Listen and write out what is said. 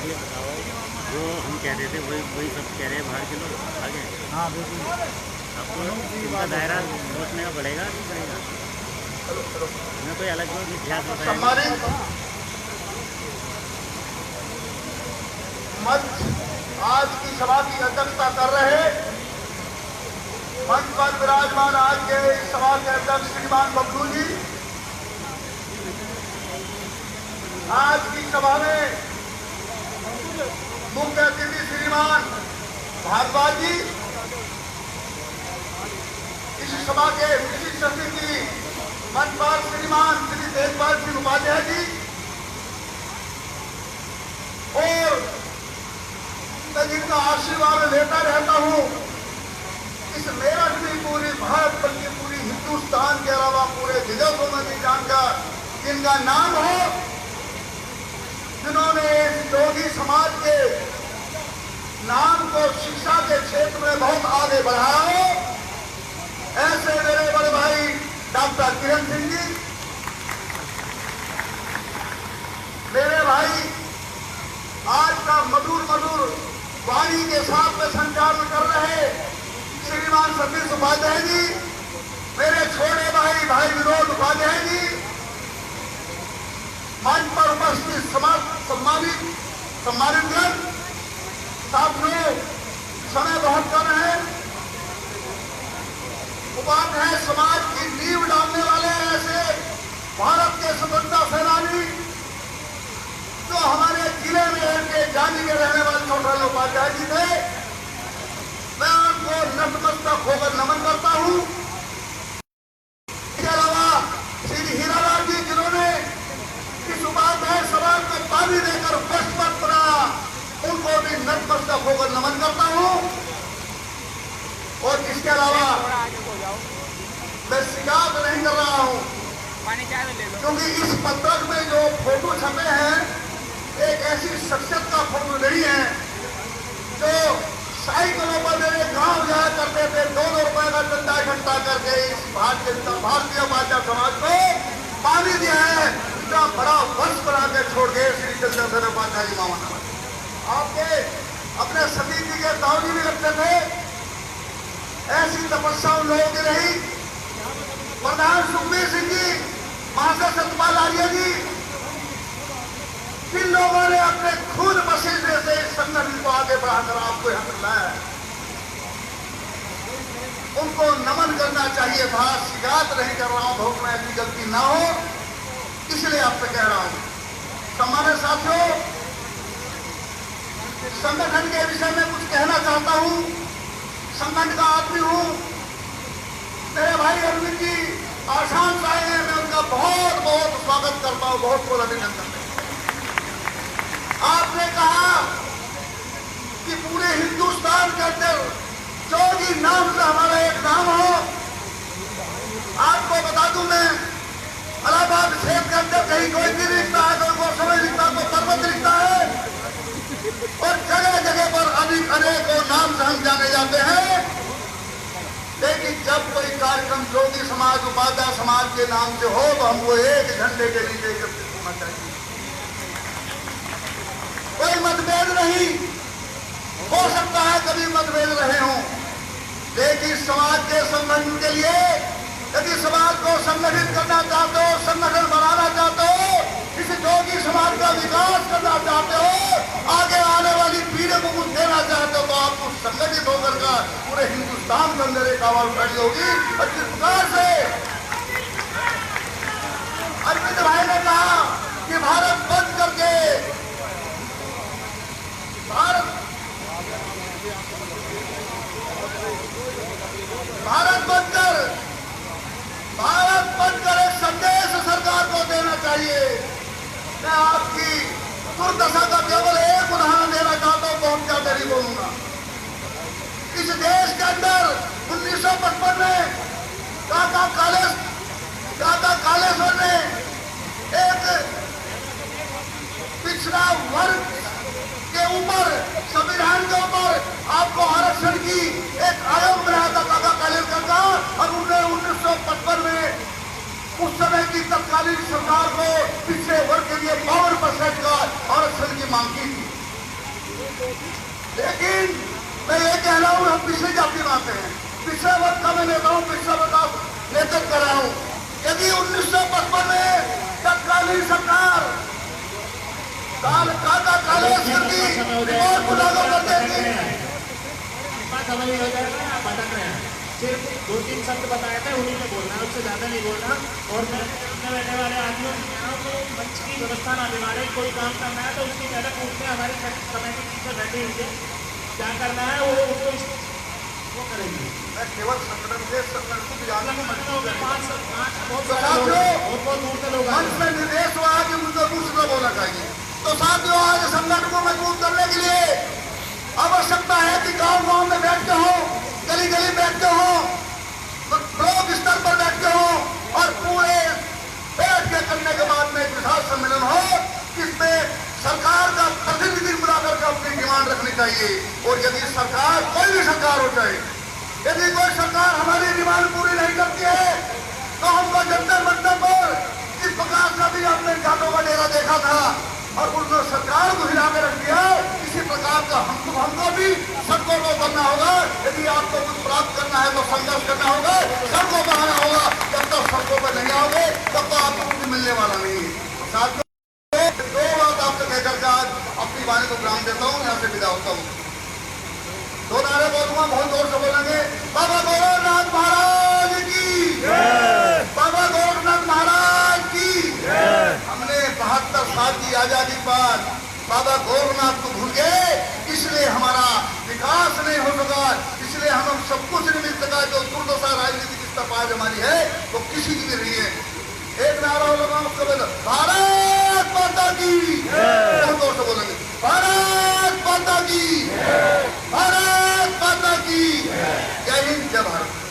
ये बताओ, जो हम कह रहे थे वही सब कह रहे हैं बाहर के लोग आगे। हाँ बिल्कुल। आपको इनका दायरा सोचने का बढ़ेगा नहीं बढ़ेगा? इन्हें कोई अलग कोई इतिहास बताया? सम्मानित मंच आज की सभा की अध्यक्षता कर रहे मंच पर विराजमान आज के इस सभा के अध्यक्ष श्रीमान बबलू जी, आज की सभा में मुख्य अतिथि श्रीमान भारद्वाज जी, इस सभा के विशिष्ट अतिथि मंच पर श्रीमान श्री देखभाल सिंह उपाध्याय जी, और मैं जिनका आशीर्वाद लेता रहता हूं, इस मेरठ में पूरी भारत बल्कि पूरी हिंदुस्तान के अलावा पूरे विदेशों में भी जानकर जिनका नाम हो, जिन्होंने योगी समाज के नाम को शिक्षा के क्षेत्र में बहुत आगे बढ़ाया हो, ऐसे मेरे बड़े भाई डॉक्टर किरण सिंह जी, मेरे भाई आज का मधुर मधुर वाणी के साथ में संचालन कर रहे श्रीमान सतीश उपाध्याय जी, मेरे छोटे भाई भाई विनोद उपाध्याय जी, मंच पर उपस्थित सम्मानित साथियों, समय बहुत कम है। उपाध्याय समाज की नींव डालने वाले ऐसे भारत के स्वतंत्रता सेनानी जो हमारे जिले में के जानी के रहने वाले छोटे उपाध्याय जी थे, मैं उनको नतमस्तक होकर नमन करता हूं। इसके अलावा श्री हीरालाल जी, जिन्होंने इस उपाध्याय समाज को पानी देकर पशुपत बनाया, उनको भी नतमस्तक होकर नमन करता हूं। और इसके अलावा मैं शिकायत नहीं कर रहा हूं, क्योंकि इस पत्रक में जो फोटो छपे हैं, एक ऐसी शख्सियत का फोटो नहीं है जो साइकिलों पर मेरे गांव जाया करते थे, 2-2 रुपए का चंदा इकट्ठा करके इस भारतीय भाषा समाज को पानी दिया है। इतना बड़ा वंश बना के छोड़ गए श्री चंद्रशेखर उपाध्याय जी मामा। आपके अपने सतीश जी के ताऊ जी भी लगते थे, ऐसी तपस्या उन लोगों की रही। प्रधान सुखबीर सिंह जी, महाशय सतपाल आर्य जी, जिन लोगों ने अपने खून पसीने से इस संगठन को आगे बढ़ाकर आपको यहां तक लाया, उनको नमन करना चाहिए था। शिकायत नहीं कर रहा हूं, बहुत में ऐसी गलती ना हो, इसलिए आपसे कह रहा हूं। सम्मानित साथियों, संगठन के विषय में कुछ कहना चाहता हूं। संगठन का आदमी हूं। मेरे भाई अरविंद जी आसान से आए हैं, मैं उनका बहुत बहुत स्वागत करता हूं, बहुत बहुत अभिनंदन। आपने कहा कि पूरे हिंदुस्तान के अंदर योगी नाम से हमारा एक नाम हो। आपको बता दूं, मैं इलाहाबाद क्षेत्र के अंदर कहीं कोई भी लिखता है, कोई गोस्वामी लिखता है, कोई पर्वत लिखता है, और जगह जगह पर अनेकों नाम से हम जाने जाते हैं। लेकिन जब कोई कार्यक्रम योगी समाज उपाध्याय समाज के नाम से हो, तो हमको एक झंडे के नीचे एकत्रित होना चाहिए। कोई मतभेद नहीं, हो सकता है कभी मतभेद रहे हों, लेकिन समाज के संगठन के लिए यदि समाज को संगठित करना चाहते हो, संगठन बनाना चाहते हो, इस योगी समाज का विकास करना चाहते हो, आगे आने वाली पीढ़ी को कुछ देना चाहते हो, तो आपको संगठित होकर का पूरे हिंदुस्तान के अंदर एक आवाज उठानी होगी। और जिस प्रकार से अरविंद भाई ने कहा कि भारत बंद करके भारत बनकर एक संदेश सरकार को देना चाहिए। मैं आपकी दुर्दशा का केवल एक उदाहरण देना चाहता हूं, बहुत ज्यादा नहीं बोलूंगा। इस देश के अंदर 1955 में काका कालेश्वर ने एक पिछड़ा वर्ग के ऊपर, संविधान के ऊपर आपको आरक्षण की एक आयोग बनाया था काका कालेश्वर का, और उन्होंने 1955 में उस समय की तत्कालीन सरकार को पिछड़े वर्ग के लिए 52% का आरक्षण की मांग की थी। लेकिन मैं ये कह रहा हूँ, हम पिछले जाति में आते हैं, पिछले वर्ष का मैं नेता हूँ, पिछले वर्ष का नेतृत्व कर रहा हूँ। यदि 1955 में तत्कालीन सरकार कालेश्वर की रिपोर्ट को लागू कर देती, समझ नहीं हो जाएगा, आप भटक रहे हैं। सिर्फ 2-3 शब्द बताए थे, उन्हीं में बोलना है, उससे ज्यादा नहीं बोलना। और मैं बैठने वाले आदमियों से कह रहा हूँ कि मंच की व्यवस्था ना बिगाड़े। कोई काम करना है तो उसकी पहले पूछते हैं, हमारी कमेटी टीचर बैठी हुई है, क्या करना है वो करेंगे। मैं केवल संगठन के संगठन को मतलब मतलब हो गया 5 बहुत तो सारे लोग साथियों, और बहुत दूर से लोग आए मंच में निर्देश हुआ कि मुझे दूसरा बोलना चाहिए। तो साथियों, आज संगठन को मजबूत करने के लिए आवश्यकता है कि गांव-गांव में बैठ के हो, गली-गली बैठ के हो, ब्लॉक स्तर पर बैठ के हो, और पूरे बैठ के करने के बाद में एक विशाल सम्मेलन हो, जिसमें सरकार का प्रतिनिधि बुला करके अपनी डिमांड रखनी चाहिए। और यदि सरकार, कोई भी सरकार हो जाए, यदि कोई सरकार हमारी डिमांड पूरी नहीं करती है, तो हमको जंतर मंतर पर इस प्रकार का भी हमने जाटों का डेरा देखा था और उन्होंने सरकार को हिला के रख दिया। इसी प्रकार का हमको भी सड़कों को बनना होगा। यदि आपको कुछ प्राप्त करना है तो संघर्ष करना होगा, सड़कों पर आना होगा। जब तक सड़कों पर नहीं आओगे तब तो आपको कुछ मिलने वाला नहीं है। साथियों, दो बात आपसे कहकर के आज अपनी वाणी को विराम देता हूँ, यहाँ से विदा होता हूँ। 2 नारे बोलूंगा, बहुत जोर से बोलेंगे। बाबा गोरखनाथ महाराज की, बाबा गोरखनाथ महाराज की। हमने 72 साल की आजादी पर बाबा गोरखनाथ को भूल गए, इसलिए हमारा विकास नहीं हो सका, इसलिए हम सब कुछ नहीं मिल सका। जो दुर्दशा राजनीतिक स्तर पर आज हमारी है वो किसी की भी नहीं है। एक नारा लगा, उसको बोलो भारत माता की, बहुत जोर से बोलेंगे, भारत माता की, भारत माता की। जय हिंद, जय भारत।